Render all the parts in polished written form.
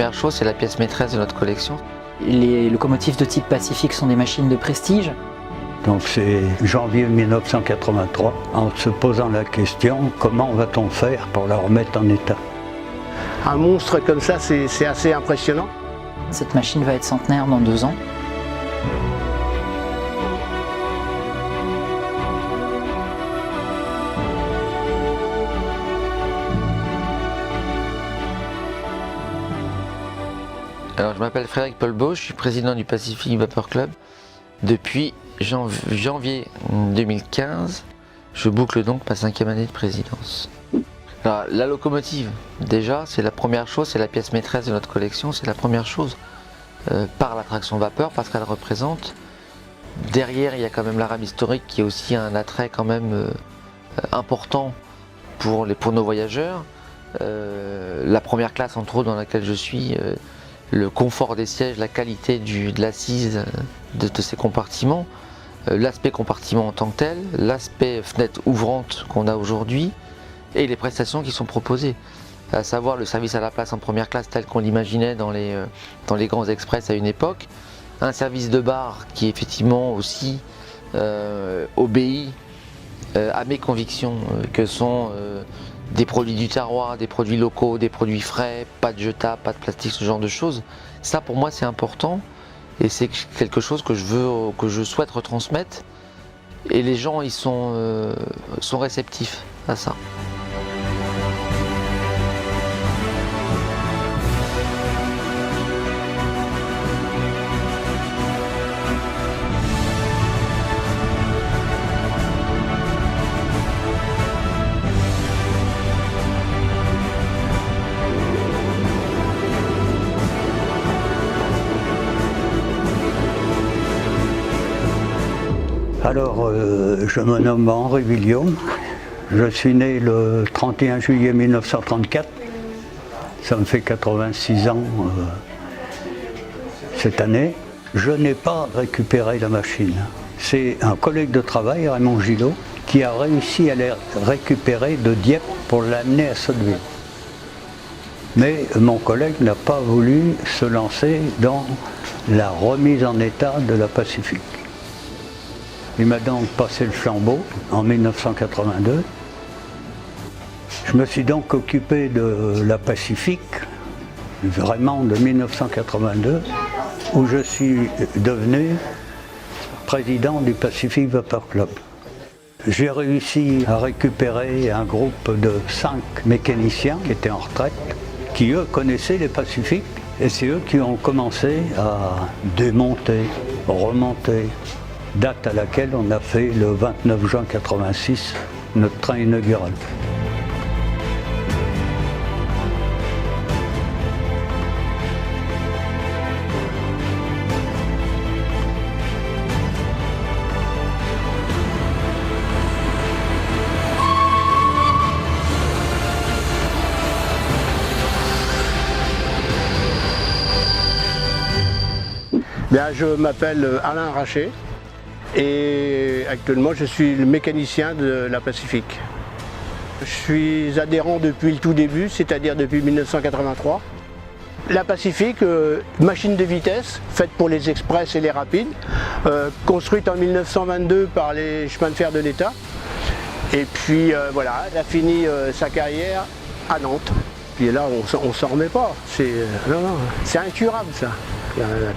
première chose, c'est la pièce maîtresse de notre collection. Les locomotives de type Pacifique sont des machines de prestige. Donc c'est janvier 1983, en se posant la question, comment va-t-on faire pour la remettre en état? Un monstre comme ça, c'est assez impressionnant. Cette machine va être centenaire dans 2 ans. Alors, je m'appelle Frédéric Paul Bauche, je suis président du Pacific Vapor Club. Depuis janvier 2015, je boucle donc ma 5e année de présidence. Alors, la locomotive, déjà, c'est la première chose, c'est la pièce maîtresse de notre collection, c'est la première chose. Par la traction vapeur, parce qu'elle représente. Derrière, il y a quand même la rame historique qui est aussi un attrait quand même important pour nos voyageurs. La première classe, entre autres, dans laquelle je suis, le confort des sièges, la qualité de l'assise de ces compartiments, l'aspect compartiment en tant que tel, l'aspect fenêtre ouvrante qu'on a aujourd'hui et les prestations qui sont proposées, à savoir le service à la place en première classe tel qu'on l'imaginait dans les grands express à une époque, un service de bar qui effectivement aussi obéit à mes convictions que sont des produits du terroir, des produits locaux, des produits frais, pas de jetables, pas de plastique, ce genre de choses. Ça pour moi c'est important et c'est quelque chose que je souhaite retransmettre et les gens ils sont réceptifs à ça. Alors, je me nomme Henri Villaume, je suis né le 31 juillet 1934, ça me fait 86 ans cette année. Je n'ai pas récupéré la machine, c'est un collègue de travail, Raymond Gillot, qui a réussi à la récupérer de Dieppe pour l'amener à Sotteville. Mais mon collègue n'a pas voulu se lancer dans la remise en état de la Pacifique. Il m'a donc passé le flambeau en 1982. Je me suis donc occupé de la Pacifique, vraiment de 1982, où je suis devenu président du Pacific Vapor Club. J'ai réussi à récupérer un groupe de 5 mécaniciens qui étaient en retraite, qui eux connaissaient les Pacifiques, et c'est eux qui ont commencé à démonter, remonter, date à laquelle on a fait le 29 juin 86 notre train inaugural. Bien, je m'appelle Alain Raché. Et actuellement je suis le mécanicien de la Pacifique. Je suis adhérent depuis le tout début, c'est-à-dire depuis 1983. La Pacifique, machine de vitesse, faite pour les express et les rapides, construite en 1922 par les chemins de fer de l'État. Et puis voilà, elle a fini sa carrière à Nantes. Puis là on s'en remet pas, c'est incurable ça.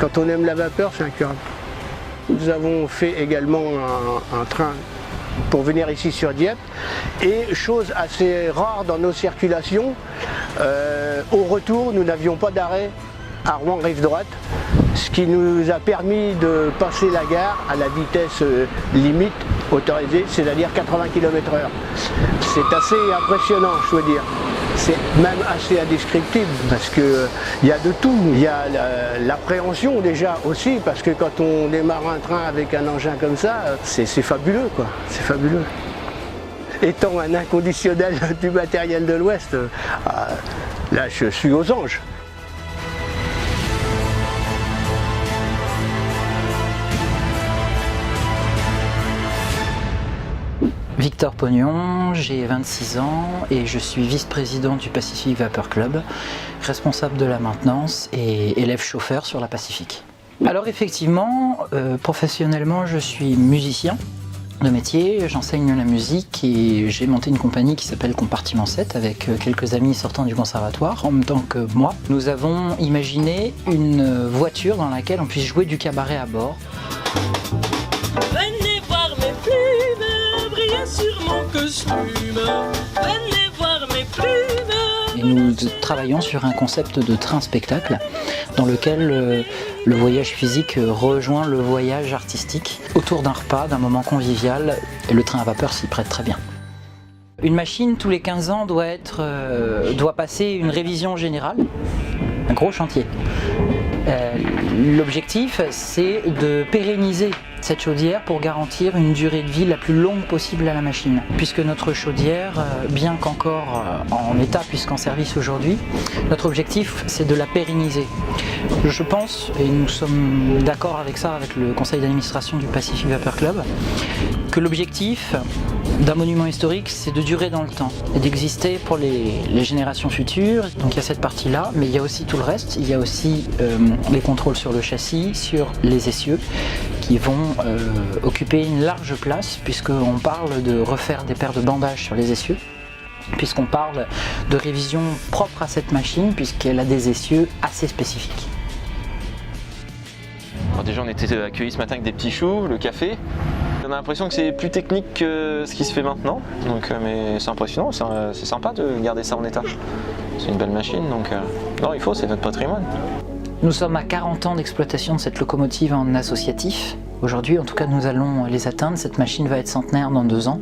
Quand on aime la vapeur, c'est incurable. Nous avons fait également un train pour venir ici sur Dieppe et chose assez rare dans nos circulations, au retour nous n'avions pas d'arrêt à Rouen rive droite, ce qui nous a permis de passer la gare à la vitesse limite autorisée, c'est-à-dire 80 km/h. C'est assez impressionnant, je veux dire. C'est même assez indescriptible parce qu'il y a de tout. Il y a l'appréhension déjà aussi parce que quand on démarre un train avec un engin comme ça, c'est fabuleux quoi, c'est fabuleux. Étant un inconditionnel du matériel de l'Ouest, là je suis aux anges. Victor Pognon, j'ai 26 ans et je suis vice-président du Pacific Vapor Club, responsable de la maintenance et élève chauffeur sur la Pacific. Alors effectivement, professionnellement, je suis musicien de métier, j'enseigne la musique et j'ai monté une compagnie qui s'appelle Compartiment 7 avec quelques amis sortant du conservatoire en même temps que moi. Nous avons imaginé une voiture dans laquelle on puisse jouer du cabaret à bord. Venez voir mes plumes briller sur mon costume. Venez voir mes plumes. Et nous travaillons sur un concept de train-spectacle dans lequel le voyage physique rejoint le voyage artistique autour d'un repas, d'un moment convivial, et le train à vapeur s'y prête très bien. Une machine, tous les 15 ans, doit passer une révision générale, un gros chantier. L'objectif, c'est de pérenniser cette chaudière pour garantir une durée de vie la plus longue possible à la machine. Puisque notre chaudière, bien qu'encore en état, puisqu'en service aujourd'hui, notre objectif, c'est de la pérenniser. Je pense, et nous sommes d'accord avec ça, avec le conseil d'administration du Pacific Vapor Club, que l'objectif d'un monument historique, c'est de durer dans le temps et d'exister pour les générations futures. Donc il y a cette partie-là, mais il y a aussi tout le reste. Il y a aussi les contrôles sur le châssis, sur les essieux, qui vont occuper une large place, puisqu'on parle de refaire des paires de bandages sur les essieux, puisqu'on parle de révision propre à cette machine, puisqu'elle a des essieux assez spécifiques. Alors déjà on était accueillis ce matin avec des petits choux, le café. On a l'impression que c'est plus technique que ce qui se fait maintenant, donc, mais c'est impressionnant, c'est sympa de garder ça en état. C'est une belle machine, donc non, il faut, c'est notre patrimoine. Nous sommes à 40 ans d'exploitation de cette locomotive en associatif. Aujourd'hui, en tout cas, nous allons les atteindre. Cette machine va être centenaire dans 2 ans.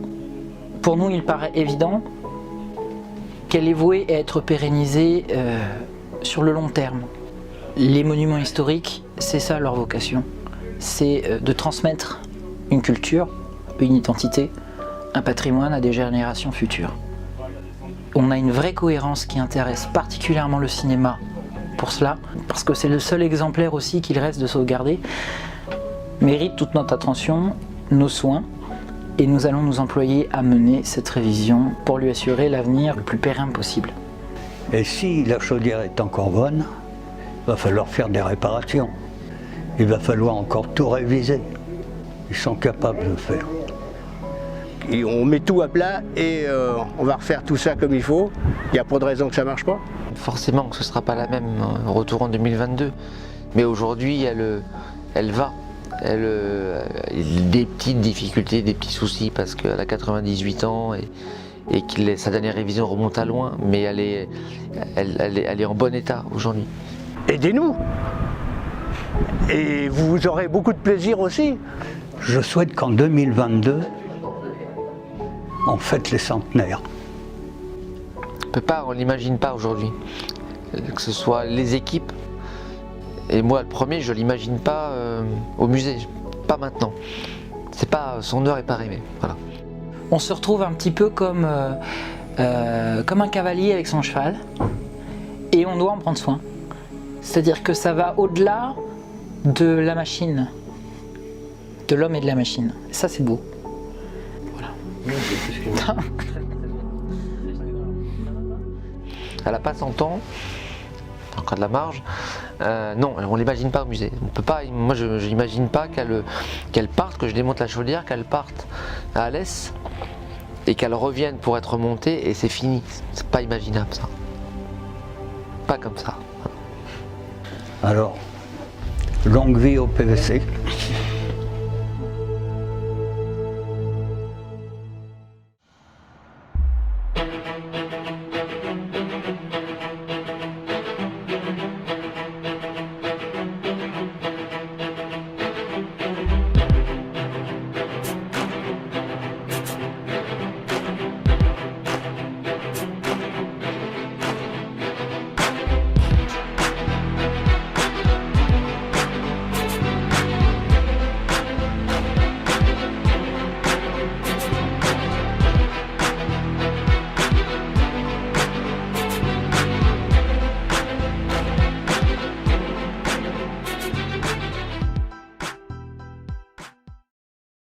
Pour nous, il paraît évident qu'elle est vouée à être pérennisée sur le long terme. Les monuments historiques, c'est ça leur vocation. C'est de transmettre une culture, une identité, un patrimoine à des générations futures. On a une vraie cohérence qui intéresse particulièrement le cinéma pour cela, parce que c'est le seul exemplaire aussi qu'il reste de sauvegarder, mérite toute notre attention, nos soins, et nous allons nous employer à mener cette révision pour lui assurer l'avenir le plus pérenne possible. Et si la chaudière est encore bonne, il va falloir faire des réparations. Il va falloir encore tout réviser. Ils sont capables de le faire. Et on met tout à plat et on va refaire tout ça comme il faut. Il n'y a pas de raison que ça ne marche pas. Forcément que ce ne sera pas la même retour en 2022. Mais aujourd'hui, elle a des petites difficultés, des petits soucis parce qu'elle a 98 ans et que sa dernière révision remonte à loin. Mais elle est en bon état aujourd'hui. Aidez-nous. Et vous aurez beaucoup de plaisir aussi. Je souhaite qu'en 2022, on fête les centenaires. On ne l'imagine pas aujourd'hui. Que ce soit les équipes, et moi le premier, je ne l'imagine pas au musée, pas maintenant. Son heure n'est pas arrivée. Voilà. On se retrouve un petit peu comme un cavalier avec son cheval, et on doit en prendre soin. C'est-à-dire que ça va au-delà de la machine, de l'homme et de la machine. Ça, c'est beau. Voilà. Elle n'a pas 100 ans, encore de la marge. Non, on ne l'imagine pas au musée. On peut pas, moi, je n'imagine pas qu'elle parte, que je démonte la chaudière, qu'elle parte à Alès et qu'elle revienne pour être montée et c'est fini. C'est pas imaginable, ça. Pas comme ça. Alors, longue vie au PVC.